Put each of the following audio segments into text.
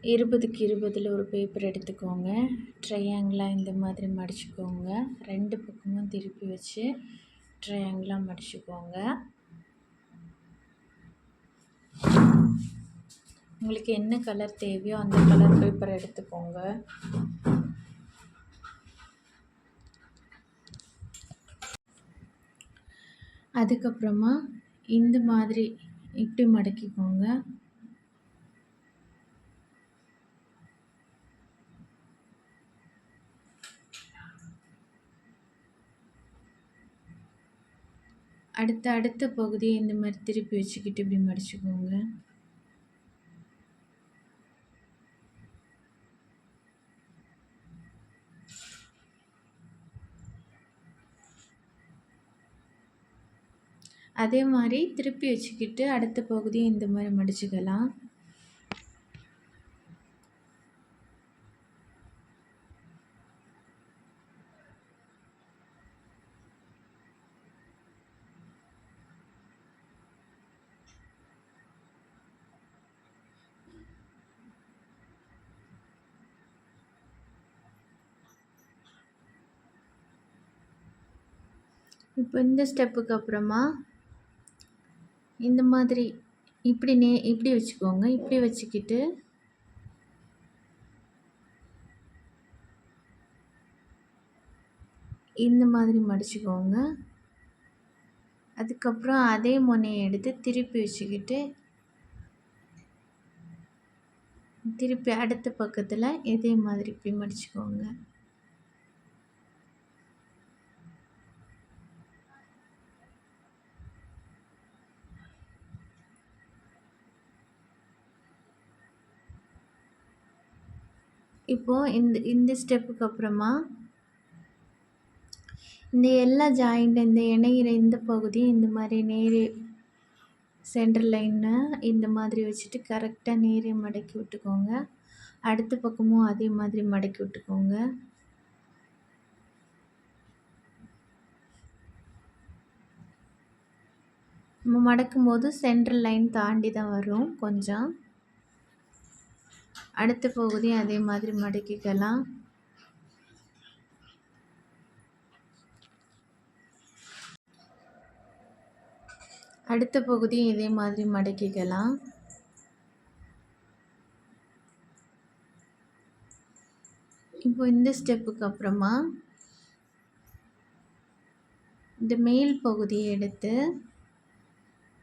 20க்கு 20ல் ஒரு பேப்பர் எடுத்துக்கோங்க. ட்ரையாங்கிளாக இந்த மாதிரி மடிச்சுக்கோங்க. 2 பக்கமும் திருப்பி வச்சு ட்ரையாங்கிளாக மடிச்சுக்கோங்க. உங்களுக்கு என்ன கலர் தேவையோ அந்த கலர் பேப்பர் எடுத்துக்கோங்க. அதுக்கப்புறமா இந்த மாதிரி இப்படி மடக்கிக்கோங்க. அடுத்த பகுதியை இந்த மாதிரி திருப்பி வச்சுக்கிட்டு இப்படி மடிச்சுக்கோங்க. அதே மாதிரி திருப்பி வச்சுக்கிட்டு அடுத்த பகுதியை இந்த மாதிரி மடிச்சுக்கலாம். இப்போ இந்த ஸ்டெப்புக்கு அப்புறமா இந்த மாதிரி இப்படி வச்சுக்கோங்க. இப்படி வச்சுக்கிட்டு இந்த மாதிரி மடிச்சுக்கோங்க. அதுக்கப்புறம் அதே முனையை எடுத்து திருப்பி வச்சுக்கிட்டு திருப்பி அடுத்த பக்கத்தில் இதே மாதிரி இப்படி மடிச்சுக்கோங்க. இப்போது இந்த ஸ்டெப்புக்கு அப்புறமா இந்த எல்லா ஜாயிண்ட் இந்த இணைகிற இந்த பகுதி இந்த மாதிரி நேரே சென்டர் லைனை இந்த மாதிரி வச்சுட்டு கரெக்டாக நேரே மடக்கி விட்டுக்கோங்க. அடுத்த பக்கமும் அதே மாதிரி மடக்கி விட்டுக்கோங்க. நம்ம மடக்கும் போது சென்டர் லைன் தாண்டி தான் வரும் கொஞ்சம். அடுத்த பகுதி அதே மாதிரி மடக்கிக்கலாம். அடுத்த பகுதி இதே மாதிரி மடக்கிக்கலாம். இப்போ இந்த ஸ்டெப்புக்கு அப்புறமா இந்த மேல் பகுதியை எடுத்து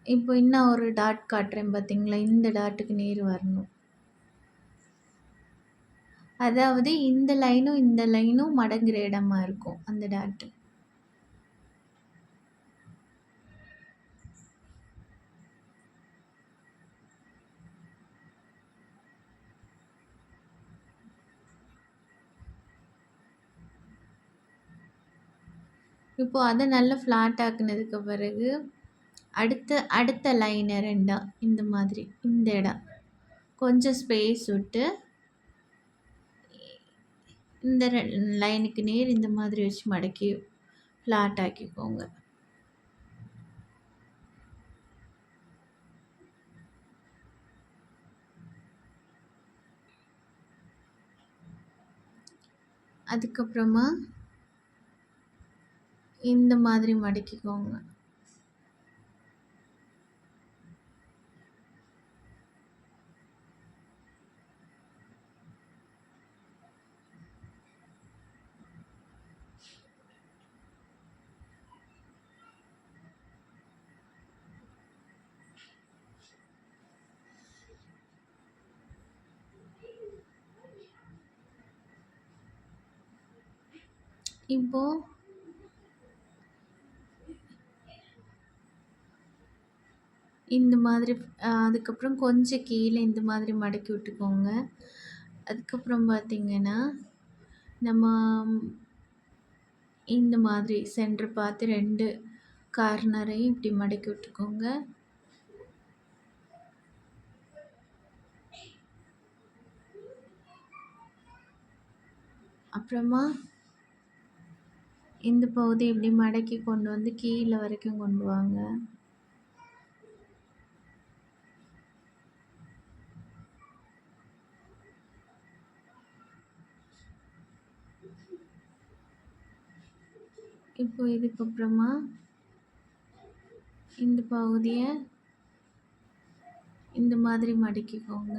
இப்போ இன்னும் ஒரு டாட் காட்டுறேன் பார்த்தீங்களா, இந்த டாட்டுக்கு நேர் வரணும். அதாவது இந்த லைனும் மடங்குற இடமா இருக்கும் அந்த டாட்டு. இப்போ அதை நல்லா ஃப்ளாட் ஆக்குனதுக்கு பிறகு அடுத்த லைனை ரெண்டாக இந்த மாதிரி இந்த இடம் கொஞ்சம் ஸ்பேஸ் விட்டு இந்த லைனுக்கு நேர் இந்த மாதிரி வச்சு மடக்கி ஃப்ளாட் ஆக்கிக்கோங்க. அதுக்கப்புறமா இந்த மாதிரி மடக்கிக்கோங்க. இப்போ இந்த மாதிரி அதுக்கப்புறம் கொஞ்சம் கீழே இந்த மாதிரி மடக்கி விட்டுக்கோங்க. அதுக்கப்புறம் பார்த்திங்கன்னா நம்ம இந்த மாதிரி சென்டர் பார்த்து 2 கார்னரையும் இப்படி மடக்கி விட்டுக்கோங்க. அப்புறமா இந்த பகுதி இப்படி மடக்கி கொண்டு வந்து கீழே வரைக்கும் கொண்டு வாங்க. இப்போ இதுக்கப்புறமா இந்த பகுதியை இந்த மாதிரி மடக்கிக்கோங்க.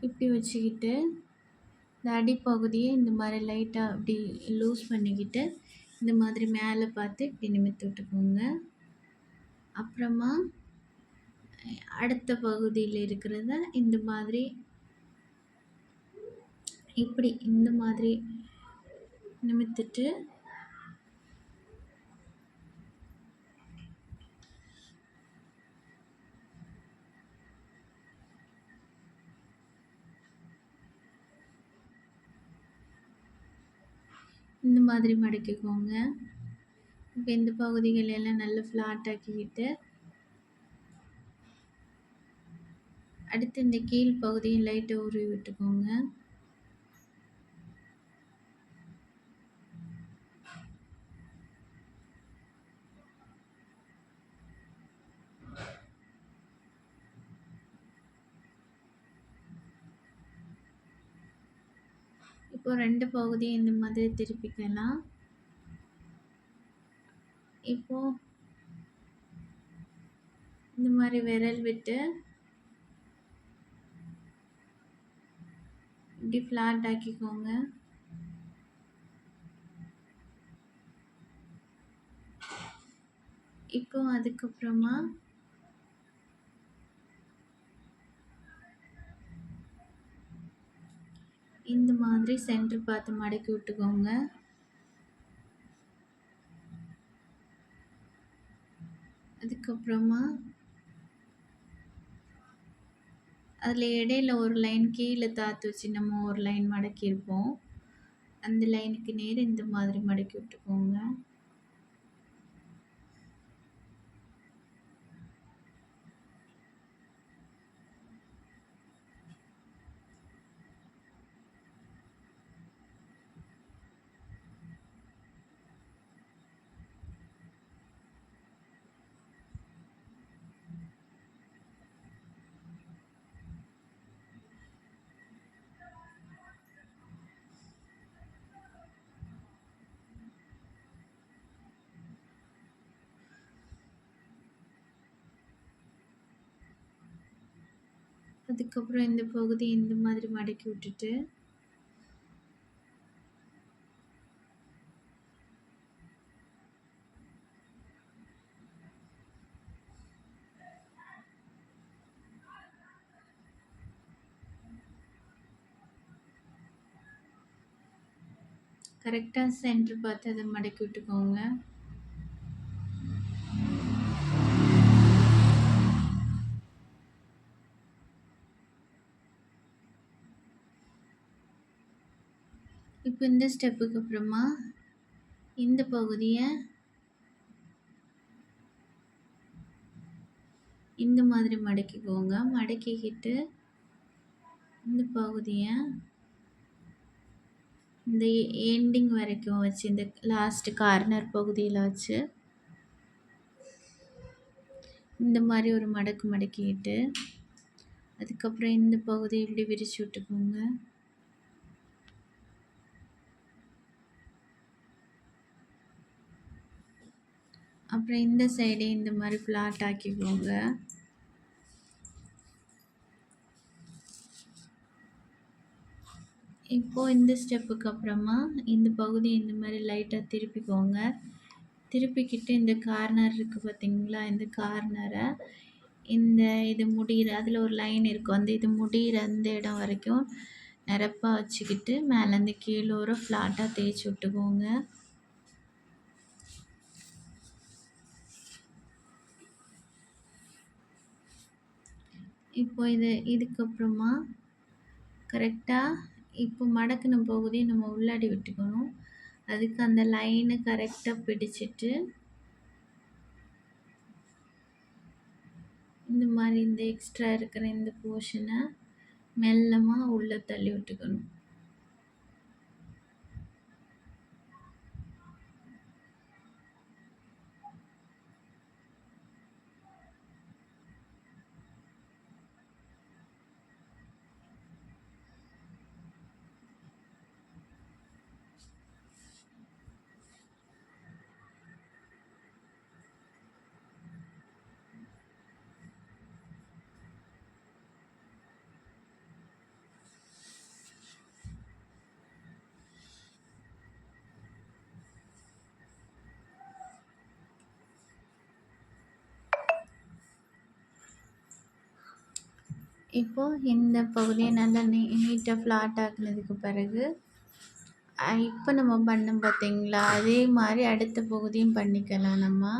இப்படி வச்சுக்கிட்டு இந்த அடிப்பகுதியை இந்த மாதிரி லைட்டாக அப்படி லூஸ் பண்ணிக்கிட்டு இந்த மாதிரி மேலே பார்த்து இப்படி நிமிர்த்தி விட்டுக்கோங்க. அப்புறமா அடுத்த பகுதியில் இருக்கிறத இந்த மாதிரி இப்படி இந்த மாதிரி நிமிர்த்திட்டு இந்த மாதிரி மடக்கிக்கோங்க. இப்போ இந்த பகுதிகள் எல்லாம் நல்லா ஃப்ளாட் ஆக்கிக்கிட்டு அடுத்து இந்த கீழ் பகுதியும் லைட்டாக உருவி விட்டுக்கோங்க. இப்போ 2 பகுதியும் இந்த மாதிரி திருப்பிக்கலாம். இப்போ இந்த மாதிரி விரல் விட்டு இப்படி ஃப்ளாட் ஆக்கிக்கோங்க. இப்போ அதுக்கப்புறமா இந்த மாதிரி சென்டர் பார்த்து மடக்கி விட்டுக்கோங்க. அதுக்கப்புறமா அதில் இடையில ஒரு லைன் கீழே தாத்து வச்சு நம்ம ஒரு லைன் மடக்கியிருப்போம். அந்த லைனுக்கு நேர் இந்த மாதிரி மடக்கி விட்டுக்கோங்க. அதுக்கப்புறம் இந்த பகுதி இந்த மாதிரி மடக்கி விட்டுட்டு கரெக்டாக சென்டர் பார்த்து அதை மடக்கி விட்டுக்கோங்க. இப்போ இந்த ஸ்டெப்புக்கு அப்புறமா இந்த பகுதியை இந்த மாதிரி மடக்கிக்கோங்க. மடக்கிக்கிட்டு இந்த பகுதியை இந்த எண்டிங் வரைக்கும் வச்சு இந்த லாஸ்ட் கார்னர் பகுதியில் வச்சு இந்த மாதிரி ஒரு மடக்கு மடக்கிக்கிட்டு அதுக்கப்புறம் இந்த பகுதியை இப்படி விரிச்சு விட்டுக்கோங்க. அப்புறம் இந்த சைடே இந்த மாதிரி ஃப்ளாட் ஆக்கிக்கோங்க. இப்போது இந்த ஸ்டெப்புக்கு அப்புறமா இந்த பகுதி இந்த மாதிரி லைட்டாக திருப்பிக்கோங்க. திருப்பிக்கிட்டு இந்த கார்னர் இருக்குது பார்த்தீங்களா, இந்த கார்னரை இந்த இது முடிகிற அதில் ஒரு லைன் இருக்கும், அந்த இது முடிகிற அந்த இடம் வரைக்கும் நிரப்பாக வச்சுக்கிட்டு மேலேருந்து கீழே ஒரு ஃப்ளாட்டாக தேய்ச்சி விட்டுக்கோங்க. இப்போ இதுக்கப்புறமா கரெக்டாக இப்போ மடக்கின பகுதியை நம்ம உள்ளாடி விட்டுக்கணும். அதுக்கு அந்த லைனை கரெக்டாக பிடிச்சிட்டு இந்த மாதிரி இந்த எக்ஸ்ட்ரா இருக்கிற இந்த போர்ஷனை மெல்லமாக உள்ளே தள்ளி விட்டுக்கணும். இப்போ இந்த பகுதியை நல்லா நீட்டாக ஃப்ளாட் ஆக்குனதுக்கு பிறகு இப்போ நம்ம பண்ணோம் பார்த்தீங்களா, அதே மாதிரி அடுத்த பகுதியும் பண்ணிக்கலாம் நம்ம.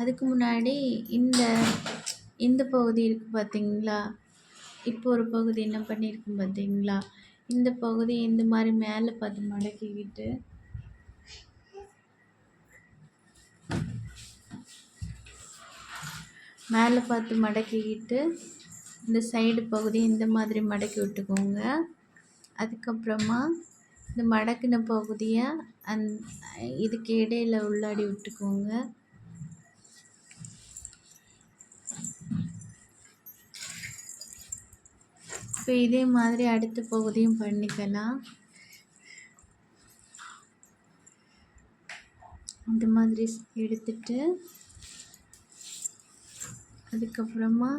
அதுக்கு முன்னாடி இந்த இந்த பகுதி இருக்குது பார்த்தீங்களா, இப்போ ஒரு பகுதி என்ன பண்ணியிருக்கும் பார்த்தீங்களா, இந்த பகுதி இந்த மாதிரி மேலே பார்த்து மடக்கிக்கிட்டு மேலே பார்த்து மடக்கிக்கிட்டு இந்த சைடு பகுதி இந்த மாதிரி மடக்கி விட்டுக்கோங்க. அதுக்கப்புறமா இந்த மடக்கின பகுதியை இதுக்கு இடையில உள்ளாடி விட்டுக்கோங்க. இப்போ இதே மாதிரி அடுத்த பகுதியும் பண்ணிக்கலாம். இந்த மாதிரி எடுத்துட்டு அதுக்கப்புறமா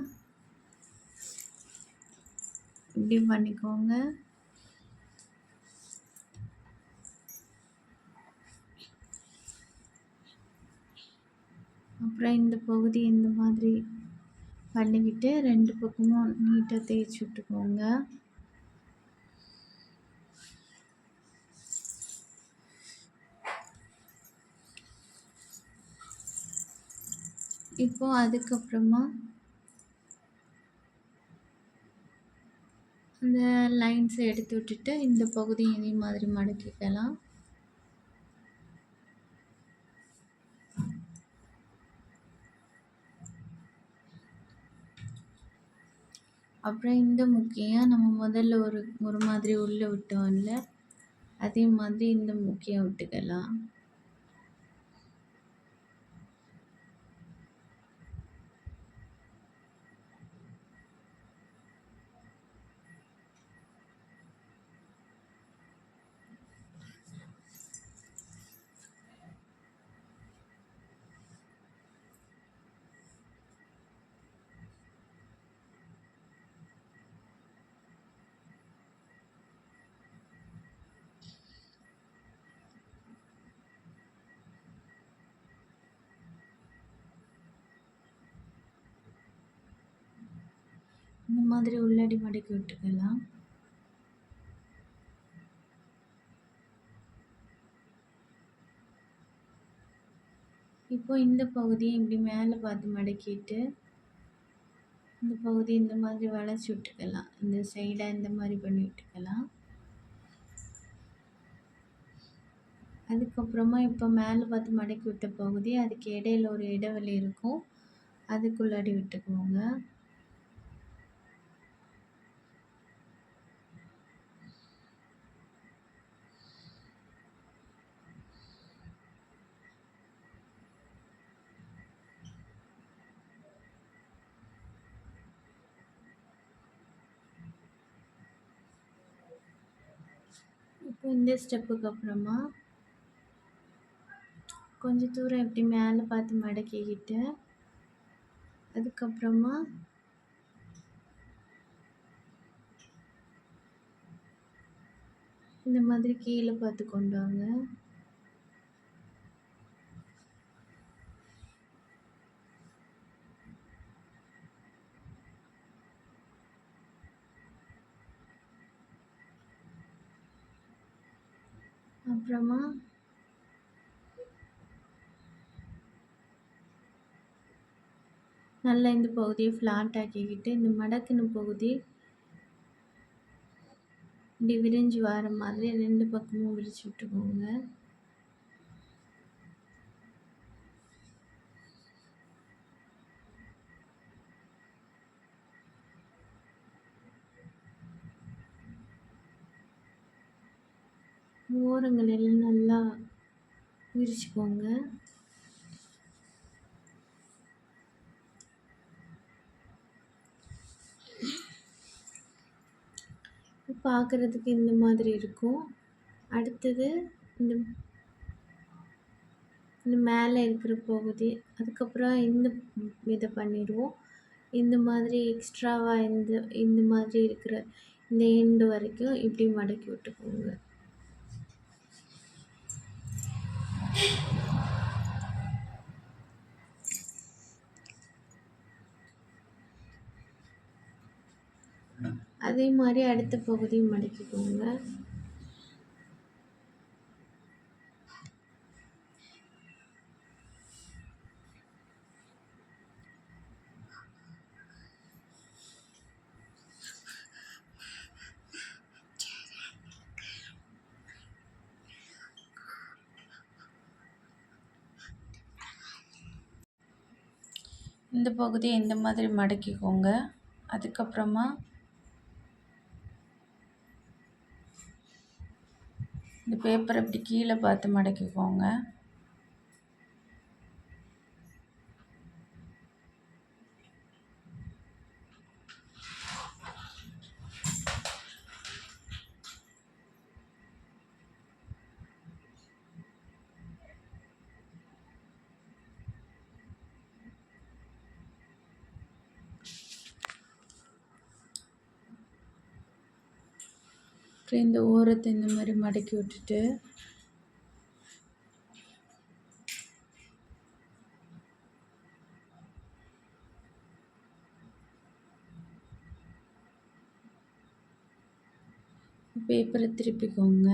இப்படி பண்ணிக்கோங்க. அப்புறம் இந்த பகுதி இந்த மாதிரி பண்ணிக்கிட்டு 2 பக்கமும் நீட்டாக தேய்ச்சி விட்டுக்கோங்க. இப்போ அதுக்கப்புறமா அந்த லைன்ஸை எடுத்து விட்டுட்டு இந்த பகுதியை இதே மாதிரி மடக்கிக்கலாம். அப்புறம் இந்த முக்கியை நம்ம முதல்ல ஒரு மாதிரி உள்ளே விட்டோம்ல, அதே மாதிரி இந்த முக்கியை விட்டுக்கலாம். இந்த மாதிரி உள்ளாடி மடக்கி விட்டுக்கலாம். இப்போ இந்த பகுதியை இப்படி மேலே பார்த்து மடக்கிட்டு இந்த பகுதி இந்த மாதிரி வளைச்சி விட்டுக்கலாம். இந்த சைடாக இந்த மாதிரி பண்ணி விட்டுக்கலாம். அதுக்கப்புறமா இப்போ மேலே பார்த்து மடக்கி விட்ட பகுதி அதுக்கு இடையில ஒரு இடைவெளி இருக்கும், அதுக்குள்ளாடி விட்டுக்குவோங்க. இப்போ இந்த ஸ்டெப்புக்கு அப்புறமா கொஞ்சம் தூரம் இப்படி மேலே பார்த்து மடக்கிக்கிட்டு அதுக்கப்புறமா இந்த மாதிரி கீழே பார்த்து கொண்டு வாங்க. அப்புறமா நல்லா இந்த பகுதியை ஃப்ளாட் ஆக்கிக்கிட்டு இந்த மடக்கின பகுதி இப்படி விரிஞ்சு வர மாதிரி 2 பக்கமும் விரிச்சு விட்டுக்கோங்க. ஓரங்கள் எல்லாம் நல்லா விரிச்சுக்கோங்க. பார்க்குறதுக்கு இந்த மாதிரி இருக்கும். அடுத்தது இந்த இந்த மேலே இருக்கிற பகுதி, அதுக்கப்புறம் இந்த இதை பண்ணிடுவோம். இந்த மாதிரி எக்ஸ்ட்ராவாக இந்த மாதிரி இருக்கிற இந்த எண்டு வரைக்கும் இப்படி மடக்கி விட்டுக்கோங்க. அதே மாதிரி அடுத்த பகுதியும் மடக்கிக்கோங்க. இந்த பகுதியை இந்த மாதிரி மடக்கிக்கோங்க. அதுக்கப்புறமா இந்த பேப்பரை இப்படி கீழே பார்த்து மடக்கிக்கோங்க. அப்புறம் இந்த ஓரத்தை இந்த மாதிரி மடக்கி விட்டுட்டு பேப்பரை திருப்பிக்கோங்க.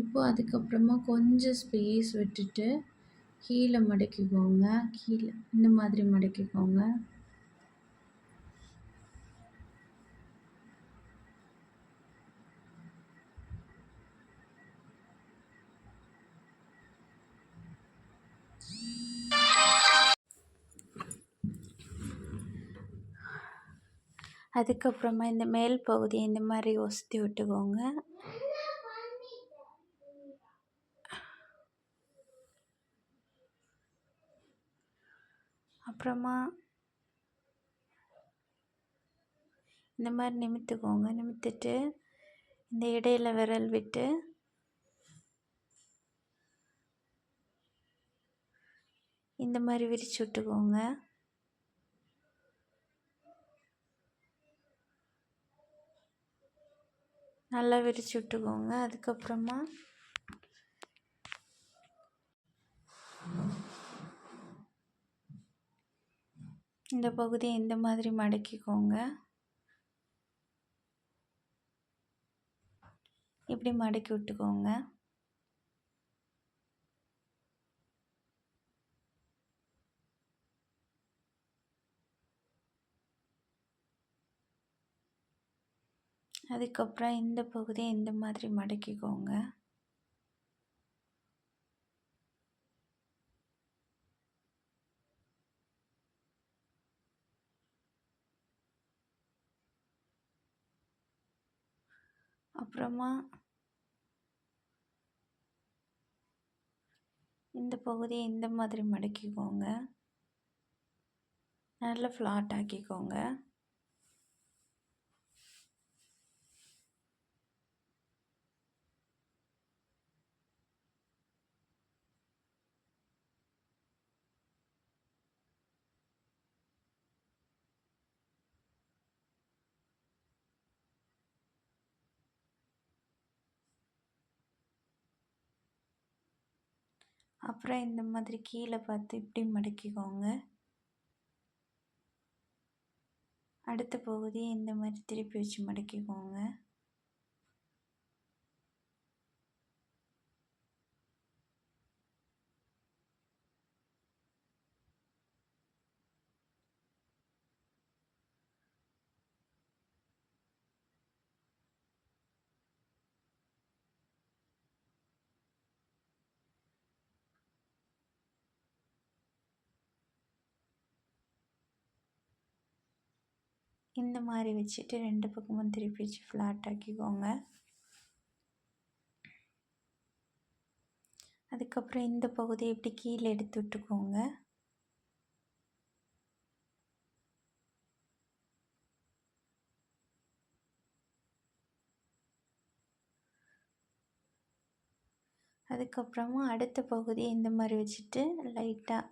இப்போது அதுக்கப்புறமா கொஞ்சம் ஸ்பேஸ் விட்டுட்டு கீழே மடக்கிக்கோங்க. கீழே இந்த மாதிரி மடக்கிக்கோங்க. அதுக்கப்புறமா இந்த மேல் பகுதியை இந்த மாதிரி ஒசுத்தி விட்டுக்கோங்க. அப்புறமா இந்த மாதிரி நிமித்துக்கோங்க. நிமித்திட்டு இந்த இடையில விரல் விட்டு இந்த மாதிரி விரிச்சு விட்டுக்கோங்க. நல்லா விரிச்சு விட்டுக்கோங்க. அதுக்கப்புறமா இந்த பகுதியை இந்த மாதிரி மடக்கிக்கோங்க. இப்படி மடக்கி விட்டுக்கோங்க. அதுக்கப்புறம் இந்த பகுதியை இந்த மாதிரி மடக்கிக்கோங்க. அப்புறமா இந்த பகுதியை இந்த மாதிரி மடக்கிக்கோங்க. நல்லா ஃப்ளாட் ஆக்கிக்கோங்க. அப்புறம் இந்த மாதிரி கீழே பார்த்து இப்படி மடக்கிக்கோங்க. அடுத்த பகுதியை இந்த மாதிரி திருப்பி வச்சு மடக்கிக்கோங்க. இந்த மாதிரி வச்சுட்டு 2 பக்கமும் திருப்பி வச்சு ஃப்ளாட் ஆக்கிக்கோங்க. அதுக்கப்புறம் இந்த பகுதியை இப்படி கீழே எடுத்து விட்டுக்கோங்க. அதுக்கப்புறமா அடுத்த பகுதியை இந்த மாதிரி வச்சுட்டு லைட்டாக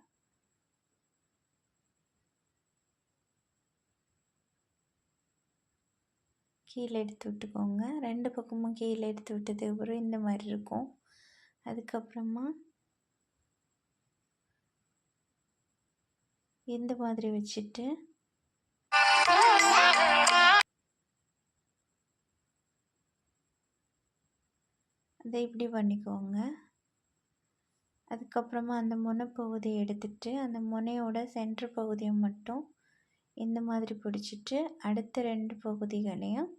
கீழே எடுத்து விட்டுக்கோங்க. 2 பக்கமும் கீழே எடுத்து விட்டதுக்கு அப்புறம் இந்த மாதிரி இருக்கும். அதுக்கப்புறமா இந்த மாதிரி வச்சுட்டு அதை இப்படி பண்ணிக்கோங்க. அதுக்கப்புறமா அந்த முனைப்பகுதியை எடுத்துட்டு அந்த முனையோட சென்டர் பகுதியை மட்டும் இந்த மாதிரி பிடிச்சிட்டு அடுத்த 2 பகுதிகளையும்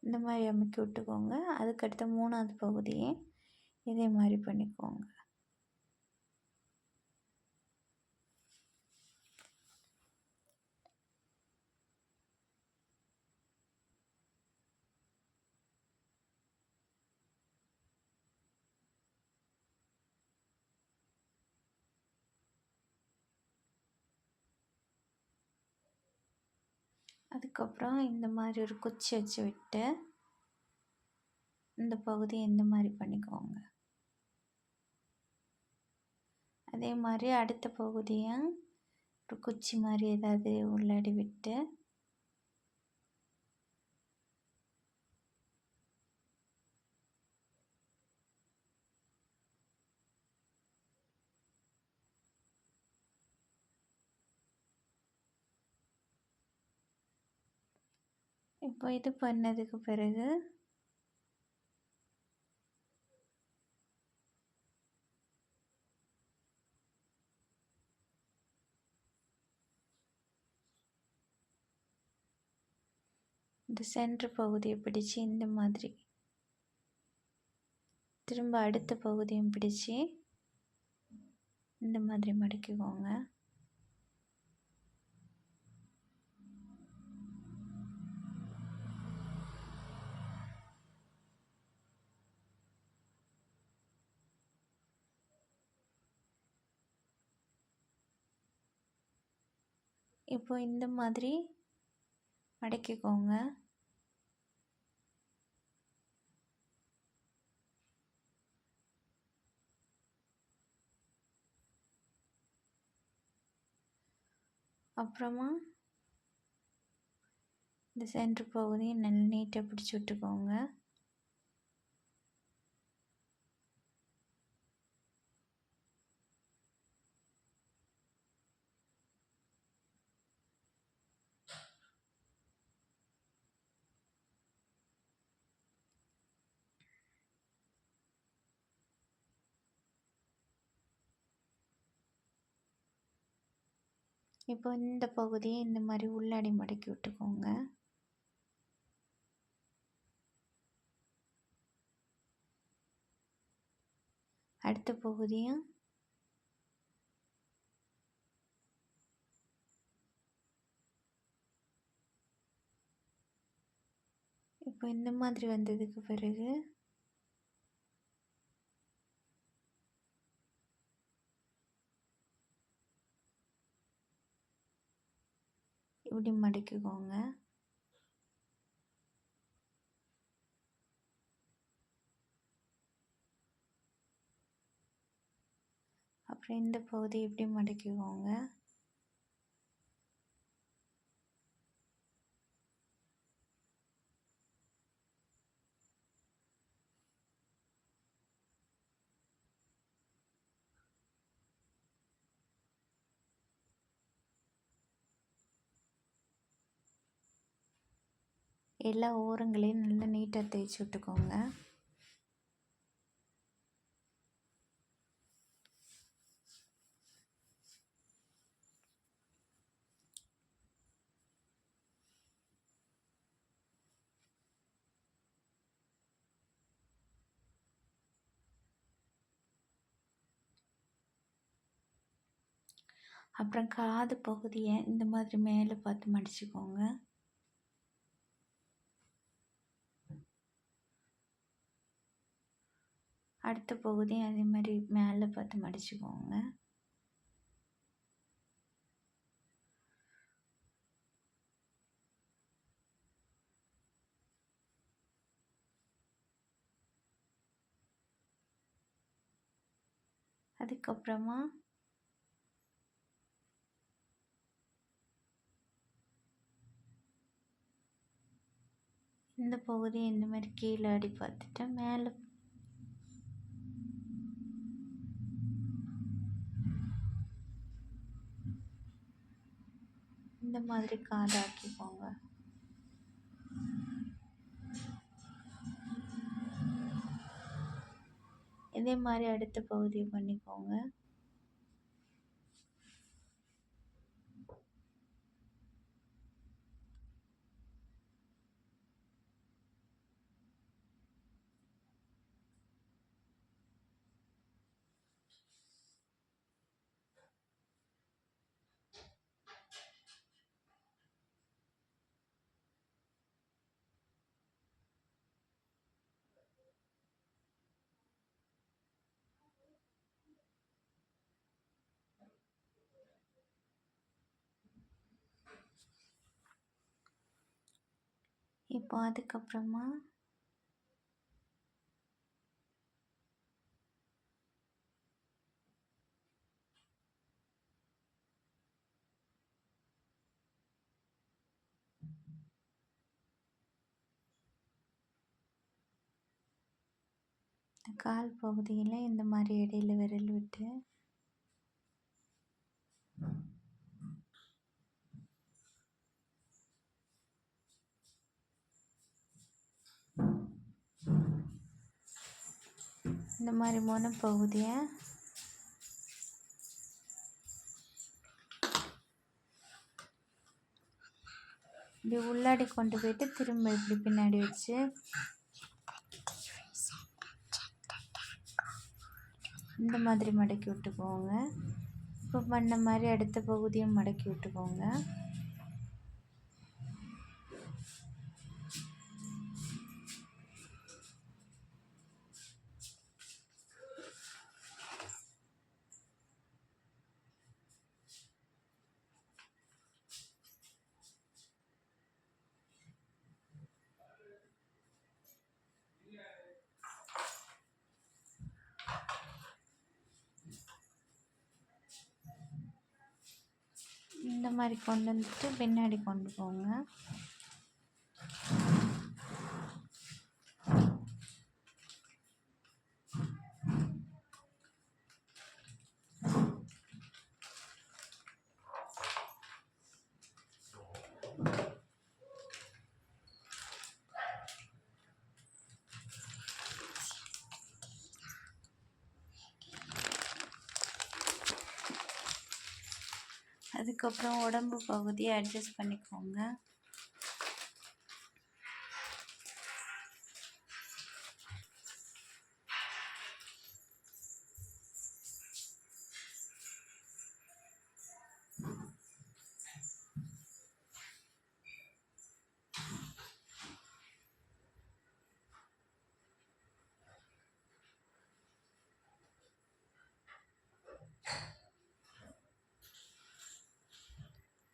இந்த மாதிரி அமுக்கி விட்டுக்கோங்க. அதுக்கடுத்த 3வது பகுதியை இதே மாதிரி பண்ணிக்கோங்க. அதுக்கப்புறம் இந்த மாதிரி ஒரு குச்சி வச்சு விட்டு இந்த பகுதியை இந்த மாதிரி பண்ணிக்கோங்க. அதே மாதிரி அடுத்த பகுதியை ஒரு குச்சி மாதிரி ஏதாவது உள்ளாடி விட்டு இப்போ இது பண்ணதுக்கு பிறகு இந்த சென்டர் பகுதியை பிடிச்சி இந்த மாதிரி திரும்ப அடுத்த பகுதியும் பிடிச்சி இந்த மாதிரி மடக்கிக்கோங்க. இப்போ இந்த மாதிரி மடக்கிக்கோங்க. அப்புறமா இந்த சென்டர் பகுதியை நல்லா நீட்டாக பிடிச்சி விட்டுக்கோங்க. இப்போ இந்த பகுதியை இந்த மாதிரி உள்ளாடி மடக்கி விட்டுக்கோங்க. அடுத்த பகுதியும் இப்போ இந்த மாதிரி வந்ததுக்கு பிறகு இப்படி மடக்கிக்கோங்க. அப்புறம் இந்த பகுதி இப்படி மடக்கிக்கோங்க. எல்லா ஓரங்களையும் நல்லா நீட்டாக தேய்ச்சி விட்டுக்கோங்க. அப்புறம் காது பகுதியை இந்த மாதிரி மேலே பார்த்து மடிச்சுக்கோங்க. அடுத்த பகுதியும் அதே மாதிரி மேலே பார்த்து மடிச்சுக்கோங்க. அதுக்கப்புறமா இந்த பகுதியை இந்த மாதிரி கீழே அடி பார்த்துட்டு மேலே இந்த மாதிரி காதாக்கிக்கோங்க. இதே மாதிரி அடுத்த பகுதியை பண்ணிக்கோங்க. இப்போ அதுக்கப்புறமா கால் பகுதியில் இந்த மாதிரி இடையில விரல் விட்டு இந்த மாதிரி முனைப்பகுதியை இப்படி உள்ளாடி கொண்டு போயிட்டு திரும்ப இப்படி பின்னாடி வச்சு இந்த மாதிரி மடக்கி விட்டுக்கோங்க. இப்போ பண்ண மாதிரி அடுத்த பகுதியும் மடக்கி விட்டுக்கோங்க. இந்த மாதிரி கொண்டு வந்துட்டு பின்னாடி கொண்டு போங்க. அதுக்கப்புறம் உடம்பு பகுதியை அட்ஜஸ்ட் பண்ணிக்கோங்க.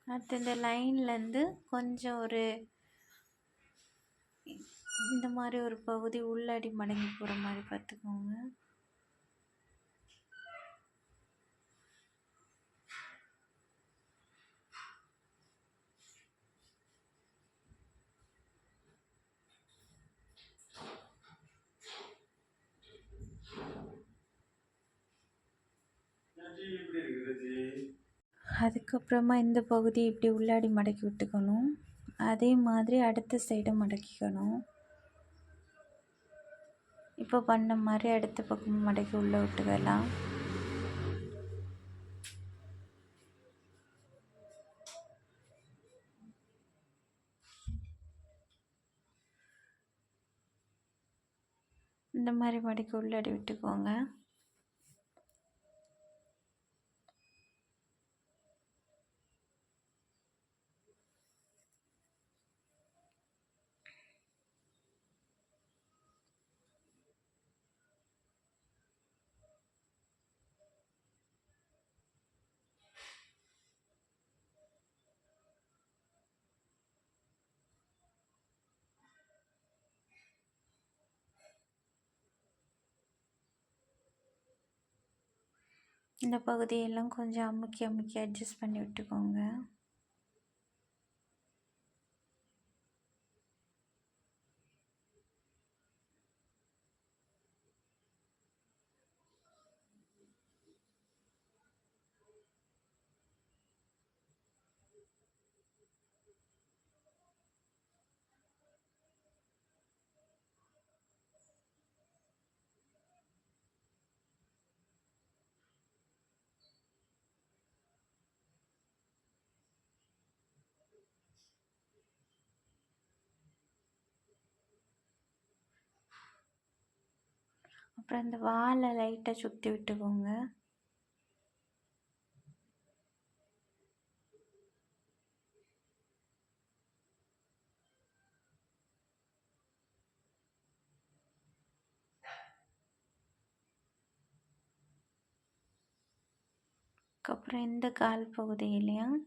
அடுத்து இந்த லைன்லேருந்து கொஞ்சம் ஒரு இந்த மாதிரி ஒரு பகுதி உள்ளாடி மடங்கி போகிற மாதிரி பார்த்துக்கோங்க. அதுக்கப்புறமா இந்த பகுதி இப்படி உள்ளாடி மடக்கி விட்டுக்கணும். அதே மாதிரி அடுத்த சைடை மடக்கிக்கணும். இப்போ பண்ண மாதிரி அடுத்த பக்கம் மடக்கி உள்ளே விட்டுக்கலாம். இந்த மாதிரி மடக்கி உள்ளாடி விட்டுக்கோங்க. இந்த பகுதியெல்லாம் கொஞ்சம் அமுக்கி அமுக்கி அட்ஜஸ்ட் பண்ணி விட்டுக்கோங்க. அப்புறம் இந்த வாலை லைட்டாக சுற்றி விட்டுக்கோங்க. அதுக்கப்புறம் இந்த கால் பகுதியிலையும்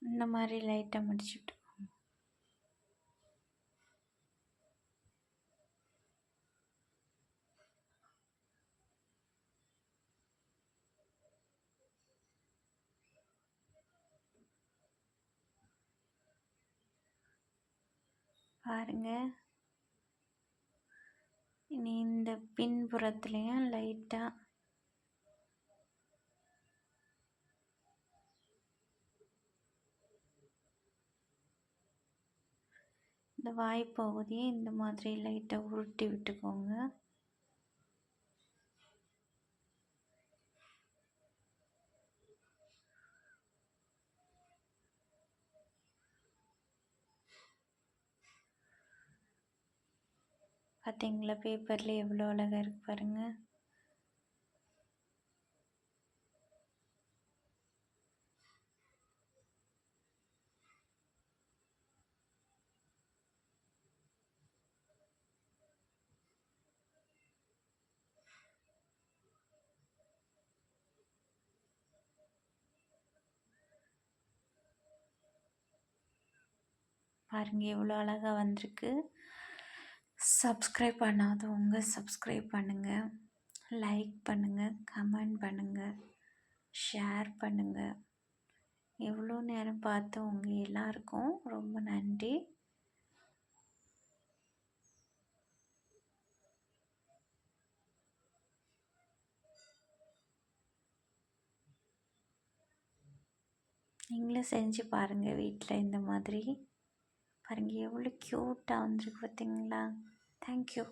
இந்த மாதிரி லைட்டாக முடிச்சுட்டு பாருங்கள். இனி இந்த பின்புறத்துலேயும் லைட்டாக இந்த வாய்ப்பகுதியை இந்த மாதிரி லைட்டாக உருட்டி விட்டுக்கோங்க. பார்த்தீங்களா, பேப்பரில் எவ்வளோ அழகாக இருக்கு பாருங்கள். பாருங்கள் எவ்வளோ அழகாக வந்திருக்கு. சப்ஸ்கிரைப் பண்ணாதவங்க சப்ஸ்கிரைப் பண்ணுங்கள், லைக் பண்ணுங்கள், கமெண்ட் பண்ணுங்கள், ஷேர் பண்ணுங்கள். எவ்வளோ நேரம் பார்த்து உங்கள் எல்லாருக்கும் ரொம்ப நன்றி. நீங்களும் செஞ்சு பாருங்கள் வீட்டில் இந்த மாதிரி. பாருங்கள் எவ்வளோ க்யூட்டாக வந்துருக்கு பார்த்தீங்களா. தேங்க்யூ.